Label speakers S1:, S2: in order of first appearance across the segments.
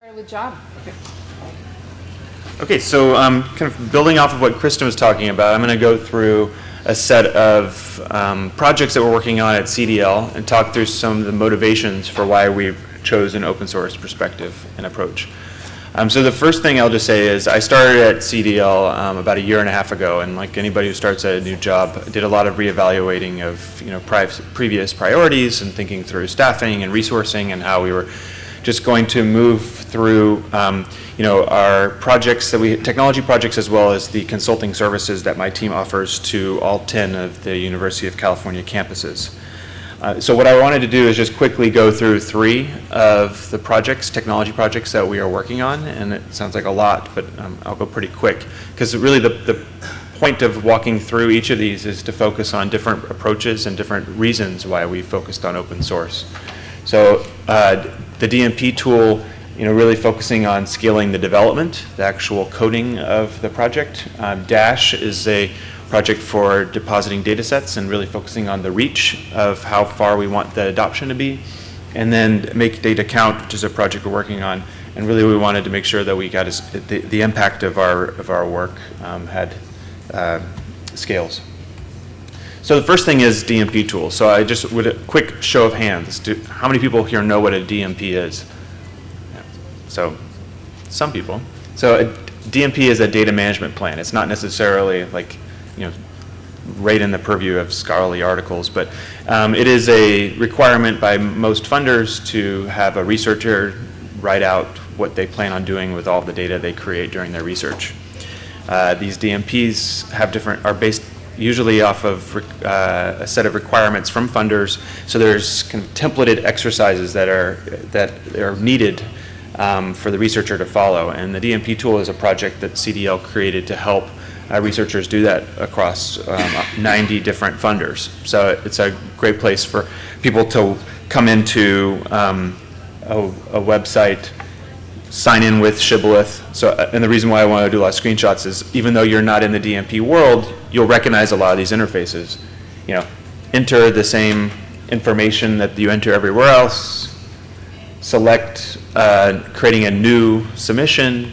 S1: With John.
S2: Okay, so kind of building off of what Kristen was talking about, I'm going to go through a set of projects that we're working on at CDL and talk through some of the motivations for why we chose an open source perspective and approach. So the first thing I'll just say is I started at CDL about a year and a half ago, and like anybody who starts at a new job, I did a lot of reevaluating of previous priorities and thinking through staffing and resourcing and how we were just going to move through our projects technology projects, as well as the consulting services that my team offers to all 10 of the University of California campuses. So what I wanted to do is just quickly go through 3 of the technology projects that we are working on, and it sounds like a lot, but I'll go pretty quick, because really the point of walking through each of these is to focus on different approaches and different reasons why we focused on open source. So the DMP tool, really focusing on scaling the development, the actual coding of the project. Dash is a project for depositing data sets and really focusing on the reach of how far we want the adoption to be. And then Make Data Count, which is a project we're working on, and really we wanted to make sure that we got the impact of our work had scales. So the first thing is DMP tool. So I just, with a quick show of hands, how many people here know what a DMP is? Yeah. So some people. So a DMP is a data management plan. It's not necessarily like, right in the purview of scholarly articles, but it is a requirement by most funders to have a researcher write out what they plan on doing with all the data they create during their research. These DMPs are based usually off of a set of requirements from funders. So there's kind of templated exercises that are needed for the researcher to follow. And the DMP tool is a project that CDL created to help researchers do that across 90 different funders. So it's a great place for people to come into a website, sign in with Shibboleth. And the reason why I want to do a lot of screenshots is even though you're not in the DMP world, you'll recognize a lot of these interfaces. Enter the same information that you enter everywhere else, select creating a new submission,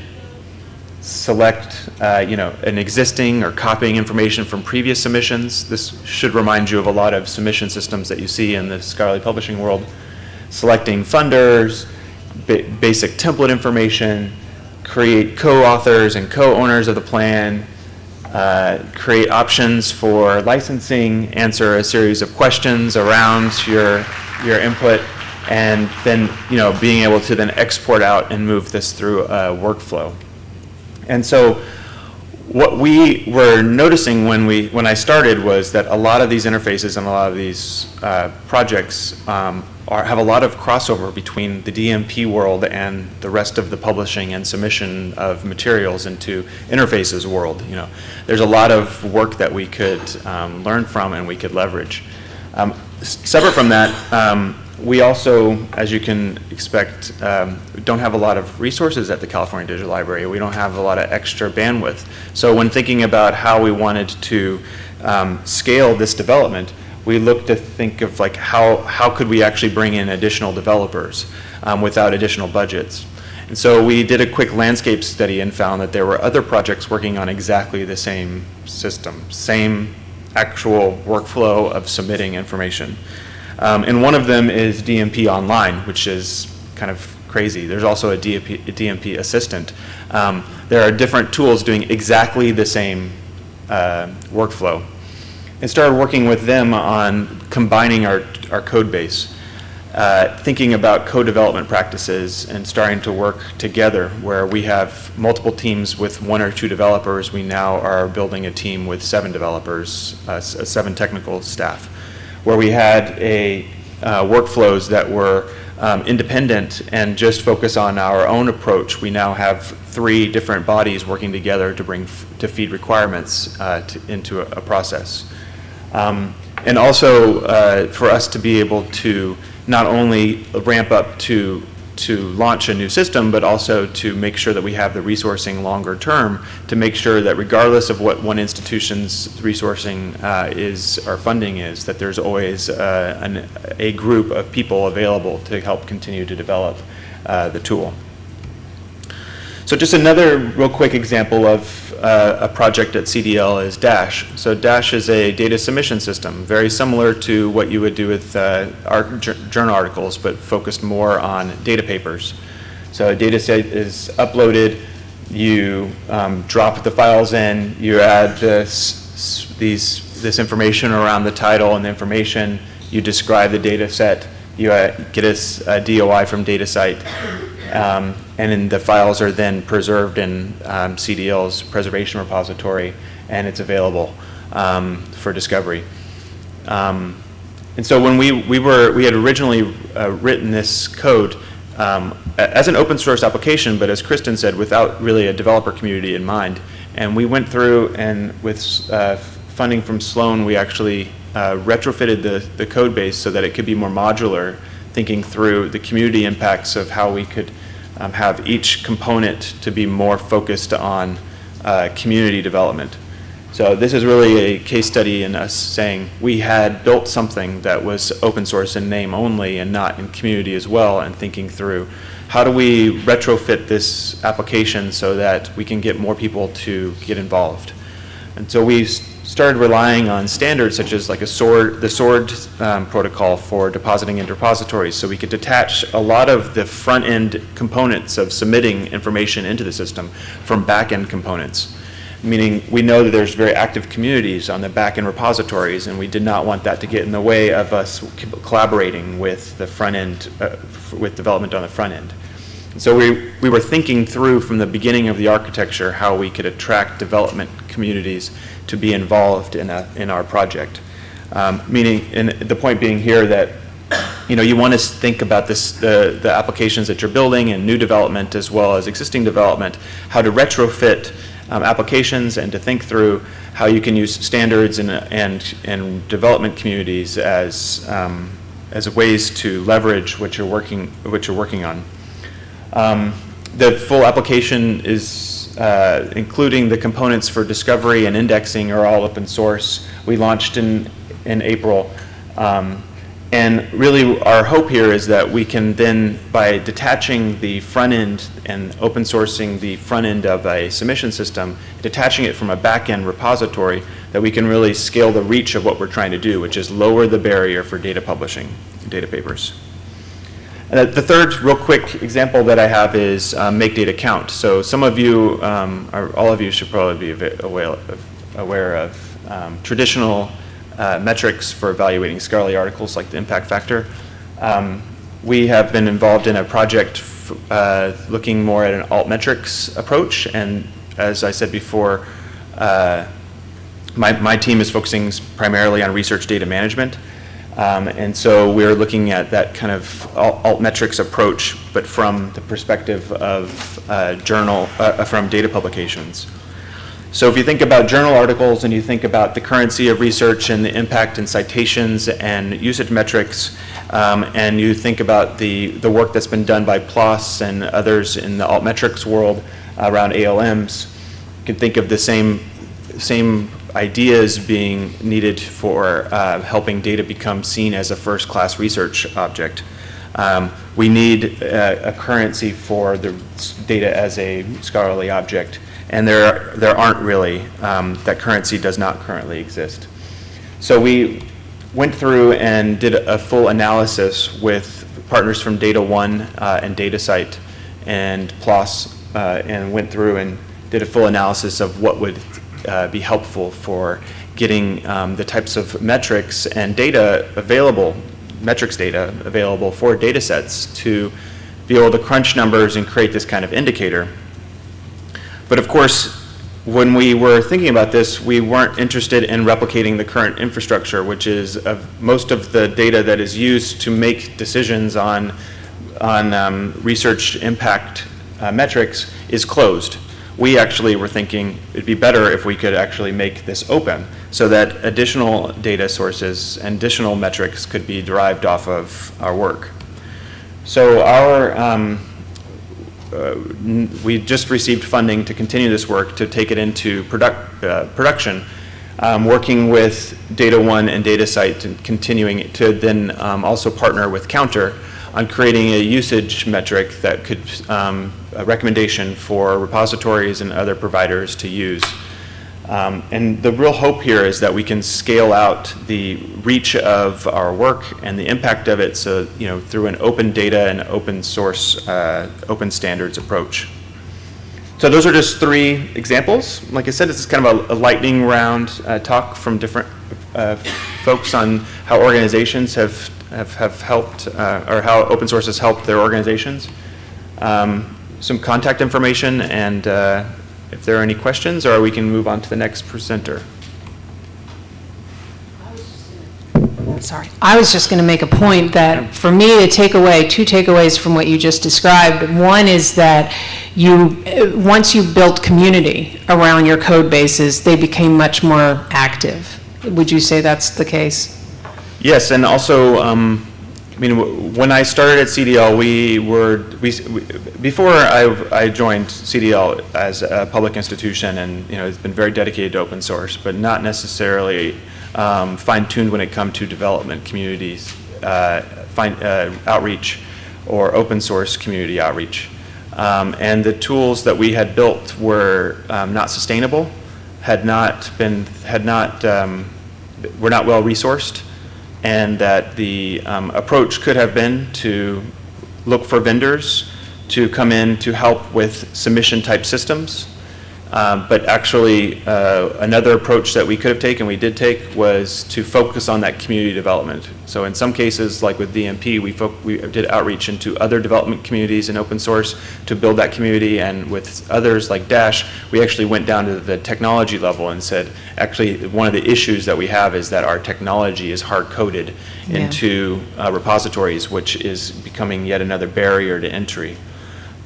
S2: select an existing or copying information from previous submissions. This should remind you of a lot of submission systems that you see in the scholarly publishing world. Selecting funders, basic template information, create co-authors and co-owners of the plan, create options for licensing, answer a series of questions around your input, and then being able to then export out and move this through a workflow. And so what we were noticing when I started was that a lot of these interfaces and a lot of these projects have a lot of crossover between the DMP world and the rest of the publishing and submission of materials into interfaces world. There's a lot of work that we could learn from and we could leverage. Separate from that, we also, as you can expect, don't have a lot of resources at the California Digital Library. We don't have a lot of extra bandwidth. So when thinking about how we wanted to scale this development, we looked to think of like how could we actually bring in additional developers without additional budgets. And so we did a quick landscape study and found that there were other projects working on exactly the same system, same actual workflow of submitting information. And one of them is DMP Online, which is kind of crazy. There's also a DMP Assistant. There are different tools doing exactly the same workflow. And started working with them on combining our code base, thinking about co-development practices and starting to work together where we have multiple teams with 1 or 2 developers. We now are building a team with 7 developers, 7 technical staff, where we had workflows that were independent and just focus on our own approach. We now have 3 different bodies working together to feed requirements into a process. And also for us to be able to not only ramp up to launch a new system, but also to make sure that we have the resourcing longer term to make sure that regardless of what one institution's resourcing or funding is, that there's always a group of people available to help continue to develop the tool. So just another real quick example of a project at CDL is Dash. So Dash is a data submission system, very similar to what you would do with journal articles, but focused more on data papers. So a data set is uploaded, you drop the files in, you add this information around the title and the information, you describe the data set, you get a DOI from DataCite, and then the files are then preserved in CDL's preservation repository, and it's available for discovery. And so when we had originally written this code as an open source application, but as Kristen said, without really a developer community in mind. And we went through and with funding from Sloan, we actually retrofitted the code base so that it could be more modular, thinking through the community impacts of how we could have each component to be more focused on community development. So this is really a case study in us saying we had built something that was open source in name only and not in community as well, and thinking through how do we retrofit this application so that we can get more people to get involved. And so we started relying on standards such as like the SWORD protocol for depositing into repositories, so we could detach a lot of the front-end components of submitting information into the system from back-end components. Meaning we know that there's very active communities on the back-end repositories, and we did not want that to get in the way of us collaborating with the front-end, with development on the front end. And so we were thinking through from the beginning of the architecture how we could attract development communities to be involved in our project. Meaning, and the point being here that you want to think about the applications that you're building and new development as well as existing development, how to retrofit applications, and to think through how you can use standards and development communities as ways to leverage what you're working on. The full application is including the components for discovery and indexing are all open source. We launched in April. And really our hope here is that we can then, by detaching the front end and open sourcing the front end of a submission system, detaching it from a back end repository, that we can really scale the reach of what we're trying to do, which is lower the barrier for data publishing, data papers. And the third real quick example that I have is make data count. So some of you, or all of you should probably be aware of traditional metrics for evaluating scholarly articles like the impact factor. We have been involved in a project looking more at an altmetrics approach, and as I said before, my team is focusing primarily on research data management, and so we're looking at that kind of altmetrics approach, but from the perspective of from data publications. So if you think about journal articles and you think about the currency of research and the impact and citations and usage metrics, and you think about the work that's been done by PLOS and others in the altmetrics world around ALMs, you can think of the same ideas being needed for helping data become seen as a first-class research object. We need a currency for the data as a scholarly object. And there aren't really, that currency does not currently exist. So we went through and did a full analysis with partners from Data One and DataCite and PLOS, and went through and did a full analysis of what would be helpful for getting the types of metrics and data available, metrics data available for data sets to be able to crunch numbers and create this kind of indicator. But of course, when we were thinking about this, we weren't interested in replicating the current infrastructure, which is most of the data that is used to make decisions on research impact metrics is closed. We actually were thinking it'd be better if we could actually make this open so that additional data sources and additional metrics could be derived off of our work. So we just received funding to continue this work, to take it into production, working with Data One and DataCite and continuing to then also partner with Counter on creating a usage metric that could, a recommendation for repositories and other providers to use. And the real hope here is that we can scale out the reach of our work and the impact of it, so, through an open data and open source, open standards approach. So those are just 3 examples. Like I said, this is kind of a lightning round talk from different folks on how organizations have helped, or how open source has helped their organizations. Some contact information, and if there are any questions, or we can move on to the next presenter.
S1: Sorry. I was just going to make a point that for me to take away, 2 takeaways from what you just described. One is that once you built community around your code bases, they became much more active. Would you say that's the case?
S2: Yes, and also, when I started at CDL, before I joined CDL as a public institution, and it's been very dedicated to open source, but not necessarily fine-tuned when it comes to development communities, outreach, or open source community outreach. And the tools that we had built were not sustainable, were not well resourced, and that the approach could have been to look for vendors to come in to help with submission type systems. But actually, another approach that we could have taken, we did take, was to focus on that community development. So in some cases, like with DMP, we did outreach into other development communities in open source to build that community, and with others like Dash, we actually went down to the technology level and said, actually, one of the issues that we have is that our technology is hard-coded into repositories, which is becoming yet another barrier to entry.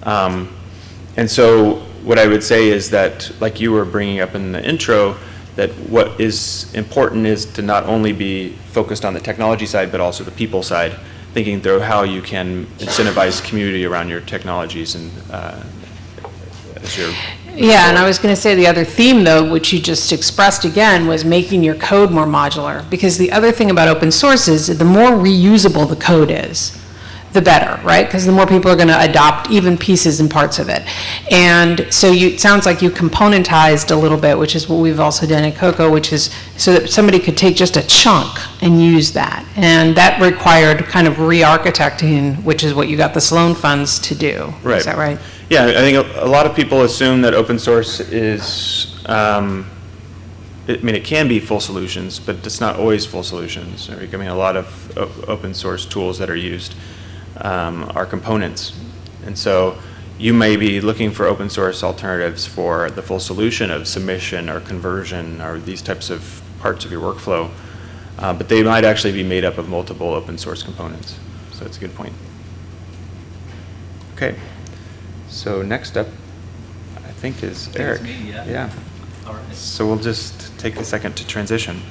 S2: And so what I would say is that, like you were bringing up in the intro, that what is important is to not only be focused on the technology side, but also the people side, thinking through how you can incentivize community around your technologies and as your...
S1: Yeah, and I was going to say the other theme, though, which you just expressed again, was making your code more modular. Because the other thing about open source is the more reusable the code is, the better, right? Because the more people are going to adopt even pieces and parts of it. And so it sounds like you componentized a little bit, which is what we've also done at Cocoa, which is so that somebody could take just a chunk and use that. And that required kind of re-architecting, which is what you got the Sloan funds to do.
S2: Right.
S1: Is that right?
S2: Yeah, I think a lot of people assume that open source is, it can be full solutions, but it's not always full solutions. I mean, a lot of open source tools that are used are components. And so you may be looking for open source alternatives for the full solution of submission or conversion or these types of parts of your workflow, but they might actually be made up of multiple open source components. So that's a good point. Okay, so next up, I think is Eric.
S3: Me, yeah.
S2: Yeah.
S3: All right.
S2: So we'll just take a second to transition.